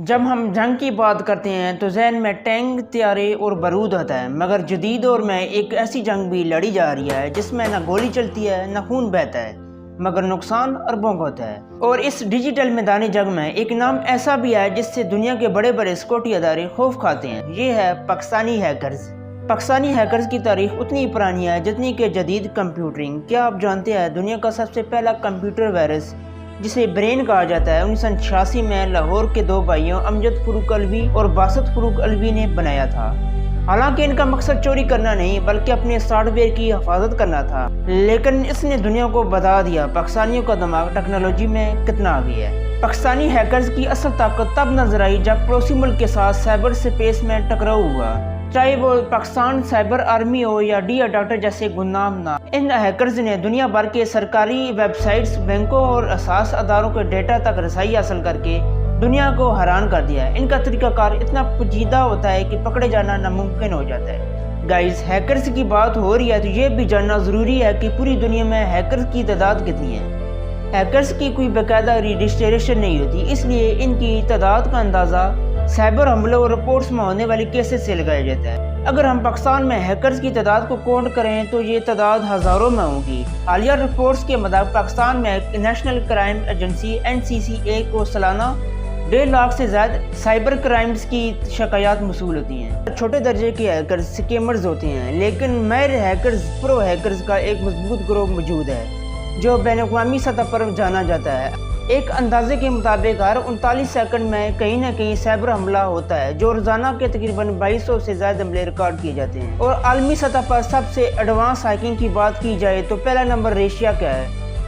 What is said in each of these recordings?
جب ہم جنگ کی بات کرتے ہیں تو ذہن میں ٹینک، طیارے اور بارود ہوتا ہے، مگر جدید دور میں ایک ایسی جنگ بھی لڑی جا رہی ہے جس میں نہ گولی چلتی ہے نہ خون بہتا ہے، مگر نقصان اربوں کا ہوتا ہے۔ اور اس ڈیجیٹل میدانی جنگ میں ایک نام ایسا بھی ہے جس سے دنیا کے بڑے بڑے سیکورٹی ادارے خوف کھاتے ہیں، یہ ہے پاکستانی ہیکرز۔ پاکستانی ہیکرز کی تاریخ اتنی پرانی ہے جتنی کہ جدید کمپیوٹرنگ۔ کیا آپ جانتے ہیں دنیا کا سب سے پہلا کمپیوٹر وائرس جسے برین کہا جاتا ہے 1986 میں لاہور کے دو بھائیوں امجد فروق علوی اور باسط فروق علوی نے بنایا تھا؟ حالانکہ ان کا مقصد چوری کرنا نہیں بلکہ اپنے سافٹ ویئر کی حفاظت کرنا تھا، لیکن اس نے دنیا کو بتا دیا پاکستانیوں کا دماغ ٹیکنالوجی میں کتنا آگے ہے۔ پاکستانی ہیکرز کی اصل طاقت تب نظر آئی جب پڑوسی ملک کے ساتھ سائبر سپیس میں ٹکراؤ ہوا، چاہے وہ پاکستان سائبر آرمی ہو یا ڈی اڈاپٹر جیسے گمنام نام۔ ان ہیکرز نے دنیا بھر کے سرکاری ویب سائٹس، بینکوں اور اساس اداروں کے ڈیٹا تک رسائی حاصل کر کے دنیا کو حیران کر دیا ہے۔ ان کا طریقہ کار اتنا پیچیدہ ہوتا ہے کہ پکڑے جانا ناممکن ہو جاتا ہے۔ گائز، ہیکرز کی بات ہو رہی ہے تو یہ بھی جاننا ضروری ہے کہ پوری دنیا میں ہیکرز کی تعداد کتنی ہے۔ ہیکرز کی کوئی باقاعدہ رجسٹریشن نہیں ہوتی، اس لیے ان کی تعداد کا اندازہ سائبر حملوں اور رپورٹس میں ہونے والی کیسز سے لگایا جاتا ہے۔ اگر ہم پاکستان میں ہیکرز کی تعداد کو کاؤنٹ کریں تو یہ تعداد ہزاروں میں ہوگی۔ حالیہ رپورٹس کے مطابق پاکستان میں نیشنل کرائم ایجنسی NCCA کو سالانہ 1.5 لاکھ سے زائد سائبر کرائمز کی شکایات موصول ہوتی ہیں۔ چھوٹے درجے کے ہیکرز سکیمرز ہوتے ہیں، لیکن ماہر ہیکرز پرو ہیکرز کا ایک مضبوط گروہ موجود ہے جو بین الاقوامی سطح پر جانا جاتا ہے۔ ایک اندازے کے مطابق ہر 39 سیکنڈ میں کہیں نہ کہیں سائبر حملہ ہوتا ہے، جو روزانہ کے تقریباً 2200 سے زائد حملے ریکارڈ کیے جاتے ہیں۔ اور عالمی سطح پر سب سے ایڈوانس ہیکنگ کی بات کی جائے تو پہلا نمبر ریشیا کا ہے،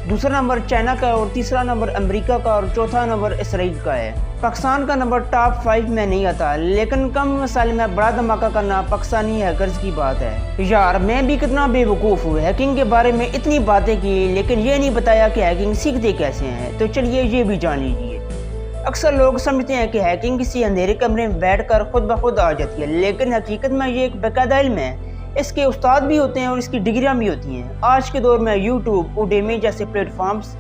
دوسرا نمبر چائنا کا ہے اور تیسرا نمبر امریکہ کا اور چوتھا نمبر اسرائیل کا ہے۔ پاکستان کا نمبر ٹاپ 5 میں نہیں آتا، لیکن کم مسائل میں بڑا دھماکہ کرنا پاکستانی ہیکرز کی بات ہے۔ یار، میں بھی کتنا بے وقوف ہوں، ہیکنگ کے بارے میں اتنی باتیں کی لیکن یہ نہیں بتایا کہ ہیکنگ سیکھتے کیسے ہیں، تو چلیے یہ بھی جان لیجیے۔ اکثر لوگ سمجھتے ہیں کہ ہیکنگ کسی اندھیرے کمرے میں بیٹھ کر خود بخود آ جاتی ہے، لیکن حقیقت میں یہ ایک باقاعدہ علم ہے۔ اس کے استاد بھی ہوتے ہیں اور اس کی ڈگریاں بھی ہوتی ہیں۔ آج کے دور میں یوٹیوب، Udemy جیسے پلیٹ فارمز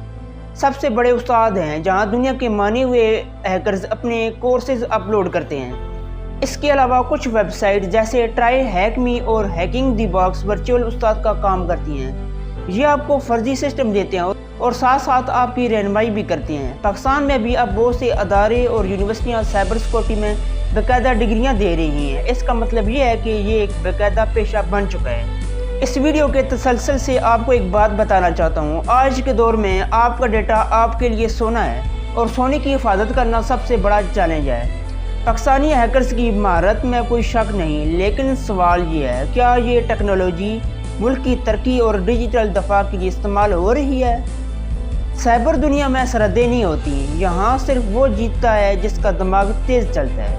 سب سے بڑے استاد ہیں جہاں دنیا کے مانے ہوئے ہیکرز اپنے کورسز اپلوڈ کرتے ہیں۔ اس کے علاوہ کچھ ویب سائٹ جیسے ٹرائی ہیک می اور ہیکنگ دی باکس ورچوئل استاد کا کام کرتی ہیں۔ یہ آپ کو فرضی سسٹم دیتے ہیں اور ساتھ ساتھ آپ کی رہنمائی بھی کرتے ہیں۔ پاکستان میں بھی اب بہت سے ادارے اور یونیورسٹیاں سائبر سیکورٹی میں باقاعدہ ڈگریاں دے رہی ہیں۔ اس کا مطلب یہ ہے کہ یہ ایک باقاعدہ پیشہ بن چکا ہے۔ اس ویڈیو کے تسلسل سے آپ کو ایک بات بتانا چاہتا ہوں، آج کے دور میں آپ کا ڈیٹا آپ کے لیے سونا ہے اور سونے کی حفاظت کرنا سب سے بڑا چیلنج ہے۔ پاکستانی ہیکرز کی مہارت میں کوئی شک نہیں، لیکن سوال یہ ہے کیا یہ ٹیکنالوجی ملک کی ترقی اور ڈیجیٹل دفاع کے لیے استعمال ہو رہی ہے؟ سائبر دنیا میں سرحدیں نہیں ہوتی، یہاں صرف وہ جیتتا ہے جس کا دماغ تیز چلتا ہے۔